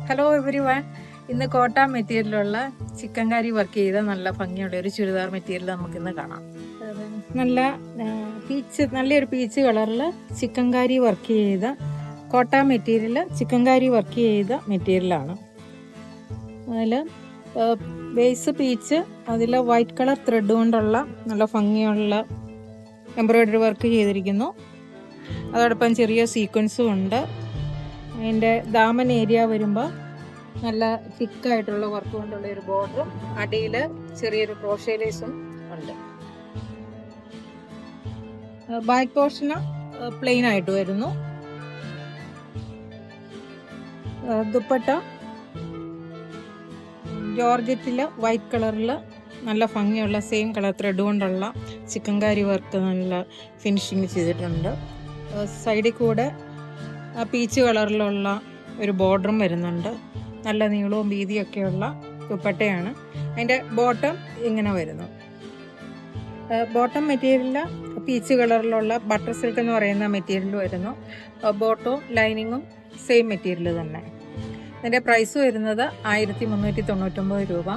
Hello every one. ഇന്ന് cotton മെറ്റീരിയലുള്ള chicken കറി work ചെയ്ത നല്ല ഭംഗിയുള്ള ഒരു ചുരിദാർ മെറ്റീരിയൽ നമുക്കിന്ന് കാണാം. നല്ലൊരു പീച്ച് കളറിൽ ചിക്കൻ കറി വർക്ക് ചെയ്ത കോട്ടൺ മെറ്റീരിയൽ ചിക്കൻ കറി വർക്ക് ചെയ്ത മെറ്റീരിയലാണ്. അതിൽ ബേസ് പീച്ച്, അതിൽ വൈറ്റ് കളർ ത്രെഡ് കൊണ്ടുള്ള നല്ല ഭംഗിയുള്ള എംബ്രോയ്ഡറി വർക്ക് ചെയ്തിരിക്കുന്നു. അതോടൊപ്പം ചെറിയ സീക്വൻസും ഉണ്ട്. അതിൻ്റെ ദാമൻ ഏരിയ വരുമ്പോൾ നല്ല തിക്കായിട്ടുള്ള വർക്ക് കൊണ്ടുള്ള ഒരു ബോർഡറും അടിയിൽ ചെറിയൊരു ക്രോഷേ ലേസും ഉണ്ട്. ബാക്ക് പോർഷന് പ്ലെയിൻ ആയിട്ട് വരുന്നു. ദുപ്പട്ട ജോർജറ്റിൽ വൈറ്റ് കളറിൽ നല്ല ഭംഗിയുള്ള സെയിം കളർ ത്രെഡ് കൊണ്ടുള്ള ചിക്കൻ കറി വർക്ക് നല്ല ഫിനിഷിങ് ചെയ്തിട്ടുണ്ട്. സൈഡിൽ കൂടെ പീച്ച് കളറിലുള്ള ഒരു ബോർഡറും വരുന്നുണ്ട്. നല്ല നീളവും വീതിയൊക്കെയുള്ള ദുപ്പട്ടയാണ്. അതിൻ്റെ ബോട്ടം ഇങ്ങനെ വരുന്നു. ബോട്ടം മെറ്റീരിയൽ പീച്ച് കളറിലുള്ള ബട്ടർ സിൽക്ക് എന്ന് പറയുന്ന മെറ്റീരിയൽ വരുന്നു. ബോട്ടവും ലൈനിങ്ങും സെയിം മെറ്റീരിയൽ തന്നെ. ഇതിൻ്റെ പ്രൈസ് വരുന്നത് 1399 രൂപ.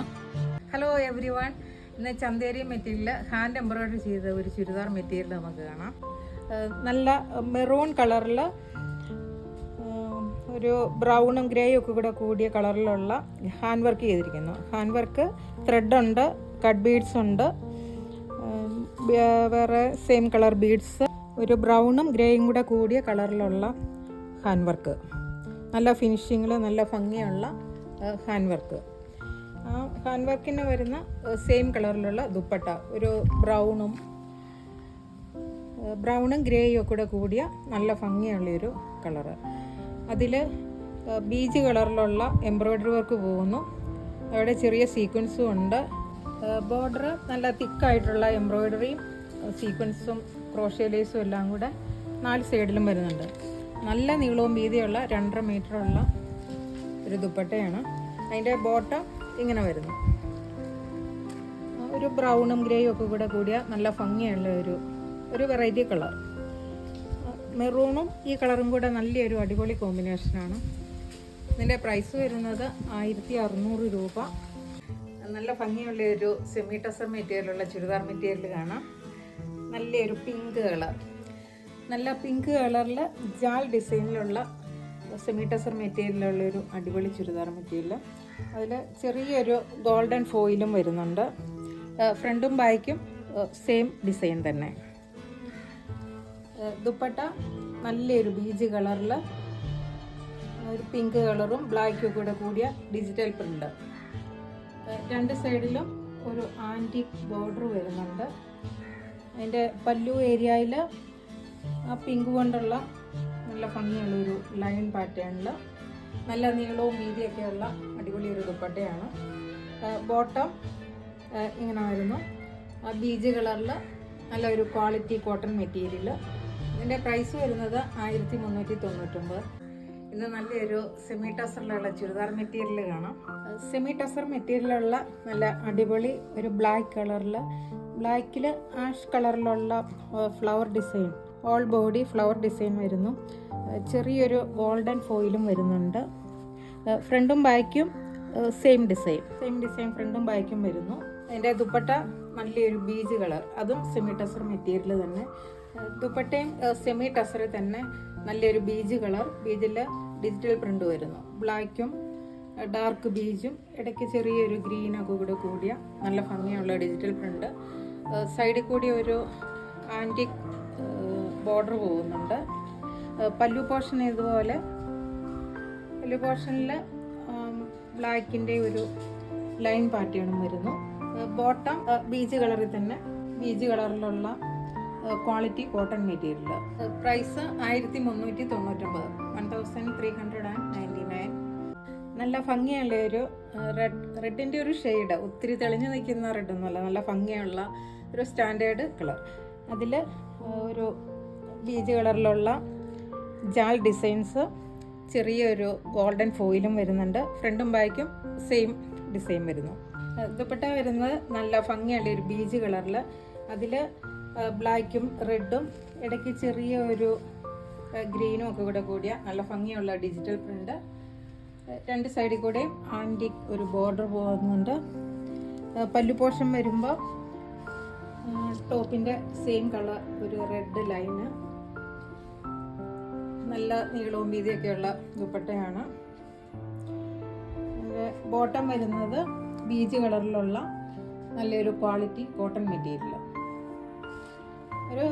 Hello every one. ഇന്ന് ചന്തേരി മെറ്റീരിയൽ ഹാൻഡ് എംബ്രോയ്ഡറി ചെയ്ത ഒരു ചുരിദാർ മെറ്റീരിയൽ നമുക്ക് കാണാം. നല്ല മെറൂൺ കളറിൽ ഒരു ബ്രൗണും ഗ്രേയും ഒക്കെ കൂടെ കൂടിയ കളറിലുള്ള ഹാൻഡ് വർക്ക് ചെയ്തിരിക്കുന്നു. ഹാൻഡ് വർക്ക് ത്രെഡുണ്ട്, കട്ട് ബീഡ്സ് ഉണ്ട്, വേറെ സെയിം കളർ ബീഡ്സ്, ഒരു ബ്രൗണും ഗ്രേയും കൂടെ കൂടിയ കളറിലുള്ള ഹാൻഡ് വർക്ക്. നല്ല ഫിനിഷിങ്ങിൽ നല്ല ഭംഗിയുള്ള ഹാൻഡ് വർക്ക്. ആ ഹാൻഡ് വർക്കിന് വരുന്ന സെയിം കളറിലുള്ള ദുപ്പട്ട ഒരു ബ്രൗണും ഗ്രേയും ഒക്കെ കൂടെ കൂടിയ നല്ല ഭംഗിയുള്ളൊരു കളറ്. അതിൽ ബീജ് കളറിലുള്ള എംബ്രോയ്ഡറി വർക്ക് പോകുന്നു. അവിടെ ചെറിയ സീക്വൻസും ഉണ്ട്. ബോർഡർ നല്ല തിക്കായിട്ടുള്ള എംബ്രോയ്ഡറിയും സീക്വൻസും ക്രോഷേ ലേസും എല്ലാം കൂടെ 4 സൈഡിലും വരുന്നുണ്ട്. നല്ല നീളവും വീതിയുള്ള 2.5 മീറ്ററുള്ള ഒരു ദുപ്പട്ടയാണ്. അതിൻ്റെ ബോട്ടം ഇങ്ങനെ വരുന്നു. ഒരു ബ്രൗണും ഗ്രേയും ഒക്കെ കൂടെ കൂടിയ നല്ല ഭംഗിയുള്ള ഒരു വെറൈറ്റി കളർ. മെറൂണും ഈ കളറും കൂടെ നല്ലൊരു അടിപൊളി കോമ്പിനേഷനാണ്. ഇതിൻ്റെ പ്രൈസ് വരുന്നത് 1600 രൂപ. നല്ല ഭംഗിയുള്ള ഒരു സെമി ടസർ മെറ്റീരിയലുള്ള ചുരിദാർ മെറ്റീരിയൽ കാണാം. നല്ലൊരു പിങ്ക് കളർ, നല്ല പിങ്ക് കളറിൽ ജാൽ ഡിസൈനിലുള്ള സെമി ടസർ മെറ്റീരിയലുള്ളൊരു അടിപൊളി ചുരിദാർ മെറ്റീരിയൽ. അതിൽ ചെറിയൊരു ഗോൾഡൻ ഫോയിലും വരുന്നുണ്ട്. ഫ്രണ്ടും ബാക്കും സെയിം ഡിസൈൻ തന്നെ. ദുപ്പട്ട നല്ലൊരു ബീജ് കളറിൽ ഒരു പിങ്ക് കളറും ബ്ലാക്കും കൂടെ കൂടിയ ഡിജിറ്റൽ പ്രിൻ്റ്. 2 സൈഡിലും ഒരു ആൻറ്റിക് ബോർഡർ വരുന്നുണ്ട്. അതിൻ്റെ പല്ലു ഏരിയയിൽ ആ പിങ്ക് കൊണ്ടുള്ള നല്ല ഭംഗിയുള്ളൊരു ലൈൻ പാറ്റേണിൽ നല്ല നീളവും വീതിയൊക്കെയുള്ള അടിപൊളി ഒരു ദുപ്പട്ടയാണ്. ബോട്ടം ഇങ്ങനെ വരുന്നു. ബീജ് കളറിൽ നല്ലൊരു ക്വാളിറ്റി കോട്ടൺ മെറ്റീരിയൽ. ഇതിൻ്റെ പ്രൈസ് വരുന്നത് 1399. ഇന്ന് നല്ലൊരു സെമി ടസറിലുള്ള ചുരിദാർ മെറ്റീരിയൽ കാണാം. സെമി ടസർ മെറ്റീരിയലുള്ള നല്ല അടിപൊളി ഒരു ബ്ലാക്ക് കളറിൽ, ബ്ലാക്കിൽ ആഷ് കളറിലുള്ള flower design, all body flower design വരുന്നു. ചെറിയൊരു ഗോൾഡൻ ഫോയിലും വരുന്നുണ്ട്. ഫ്രണ്ടും ബാക്കും സെയിം ഡിസൈൻ ഫ്രണ്ടും ബാക്കും വരുന്നു. അതിൻ്റെ ദുപ്പട്ട നല്ലൊരു ബീജ് കളർ, അതും സെമി ടസർ മെറ്റീരിയൽ തന്നെ. ദുപ്പട്ടയും സെമി ടസറിൽ തന്നെ നല്ലൊരു ബീജ് കളർ, ബീജിൽ ഡിജിറ്റൽ പ്രിൻ്റ് വരുന്നു. ബ്ലാക്കും ഡാർക്ക് ബീജും ഇടയ്ക്ക് ചെറിയൊരു ഗ്രീനൊക്കെ കൂടെ കൂടിയ നല്ല ഭംഗിയുള്ള ഡിജിറ്റൽ പ്രിൻ്റ്. സൈഡിൽ കൂടി ഒരു ആൻറ്റിക് ബോർഡർ പോകുന്നുണ്ട്. പല്ലു പോർഷൻ ഇതുപോലെ, പല്ലു പോർഷനിൽ ബ്ലാക്കിൻ്റെ ഒരു ലൈൻ പാറ്റേണും വരുന്നു. ബോട്ടം ബീജ് കളറിൽ തന്നെ, ബീജ് കളറിലുള്ള ക്വാളിറ്റി കോട്ടൺ മെറ്റീരിയൽ. പ്രൈസ് 1399, 1399. നല്ല ഭംഗിയുള്ള ഒരു റെഡിൻ്റെ ഒരു ഷെയ്ഡ്, ഒത്തിരി തെളിഞ്ഞു നിൽക്കുന്ന റെഡൊന്നുമല്ല, നല്ല ഭംഗിയുള്ള ഒരു സ്റ്റാൻഡേർഡ് കളർ. അതിൽ ഒരു ബീജ് കളറിലുള്ള ജാൽ ഡിസൈൻസ്, ചെറിയൊരു ഗോൾഡൻ ഫോയിലും വരുന്നുണ്ട്. ഫ്രണ്ടും ബാക്കും സെയിം ഡിസൈൻ വരുന്നു. ദുപ്പട്ട വരുന്നത് നല്ല ഭംഗിയുള്ള ഒരു ബീജ് കളറിൽ, അതിൽ ബ്ലാക്കും റെഡും ഇടയ്ക്ക് ചെറിയ ഒരു ഗ്രീനും ഒക്കെ കൂടെ കൂടിയ നല്ല ഭംഗിയുള്ള ഡിജിറ്റൽ പ്രിൻ്റ്. രണ്ട് സൈഡിൽ കൂടെയും ആൻറ്റിക് ഒരു ബോർഡർ പോകുന്നുണ്ട്. പല്ലു പോർഷൻ വരുമ്പോൾ ടോപ്പിൻ്റെ സെയിം കളർ ഒരു റെഡ് ലൈന്, നല്ല നീളവും വീതിയൊക്കെയുള്ള ദുപ്പട്ടയാണ്. ബോട്ടം വരുന്നത് ബീജ് കളറിലുള്ള നല്ലൊരു ക്വാളിറ്റി കോട്ടൺ മെറ്റീരിയൽ. ഒരു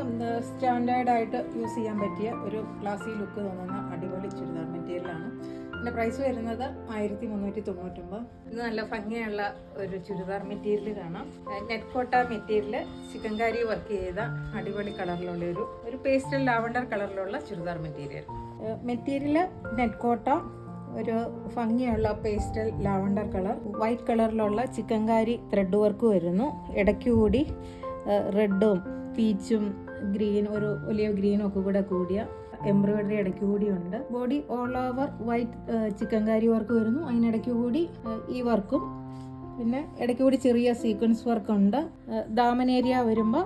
സ്റ്റാൻഡേർഡായിട്ട് യൂസ് ചെയ്യാൻ പറ്റിയ ഒരു ക്ലാസി ലുക്ക് തോന്നുന്ന അടിപൊളി ചുരിദാർ മെറ്റീരിയലാണ്. ഇതിൻ്റെ പ്രൈസ് വരുന്നത് 1399. ഇത് നല്ല ഭംഗിയുള്ള ഒരു ചുരിദാർ മെറ്റീരിയൽ കാണാം. നെറ്റ് കോട്ട മെറ്റീരിയൽ ചിക്കൻകാരി വർക്ക് ചെയ്ത അടിപൊളി കളറിലുള്ള ഒരു പേസ്റ്റൽ ലാവണ്ടർ കളറിലുള്ള ചുരിദാർ മെറ്റീരിയൽ നെറ്റ് കോട്ട, ഒരു ഭംഗിയുള്ള പേസ്റ്റൽ ലാവണ്ടർ കളർ, വൈറ്റ് കളറിലുള്ള ചിക്കൻകാരി ത്രെഡ് വർക്ക് വരുന്നു. ഇടയ്ക്കുകൂടി റെഡും പീച്ചും ഗ്രീൻ, ഒരു ഒലിവ് ഗ്രീനും ഒക്കെ കൂടെ കൂടിയ എംബ്രോയിഡറി ഇടയ്ക്ക് കൂടി ഉണ്ട്. Body all over white chikankari work വരുന്നു. അതിനിടയ്ക്ക് കൂടി ഈ വർക്കും പിന്നെ ഇടയ്ക്ക് കൂടി ചെറിയ സീക്വൻസ് വർക്ക് ഉണ്ട്. ദാമൻ ഏരിയ വരുമ്പോൾ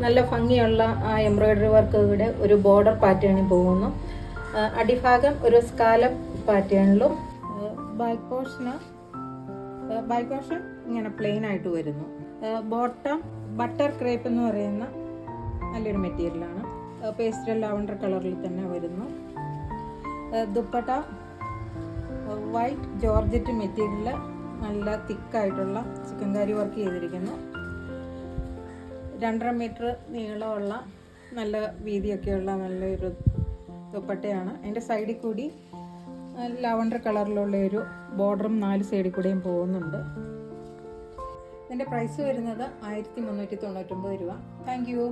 നല്ല ഭംഗിയുള്ള ആ എംബ്രോയിഡറി വർക്ക് കൂടെ ഒരു ബോർഡർ പാറ്റേണിൽ പോകുന്നു. അടിഭാഗം ഒരു സ്കാലപ്പ് പാറ്റേണിലും, ബാക്ക് പോർഷൻ ഇങ്ങനെ പ്ലെയിൻ ആയിട്ട് വരുന്നു. ബോട്ടം ബട്ടർ ക്രേപ്പ് എന്ന് പറയുന്ന നല്ലൊരു മെറ്റീരിയലാണ്. പേസ്റ്റൽ ലാവണ്ടർ കളറിൽ തന്നെ വരുന്നു. ദുപ്പട്ട വൈറ്റ് ജോർജറ്റ് മെറ്റീരിയൽ, നല്ല തിക്കായിട്ടുള്ള ചിക്കൻകാരി വർക്ക് ചെയ്തിരിക്കുന്നു. 2.5 മീറ്റർ നീളമുള്ള നല്ല വീതിയൊക്കെയുള്ള നല്ലൊരു ദുപ്പട്ടയാണ്. അതിൻ്റെ സൈഡിൽ കൂടി ലാവണ്ടർ കളറിലുള്ള ഒരു ബോർഡറും 4 സൈഡിൽ കൂടെയും പോകുന്നുണ്ട്. ഇതിൻ്റെ പ്രൈസ് വരുന്നത് 1399 രൂപ. Thank you.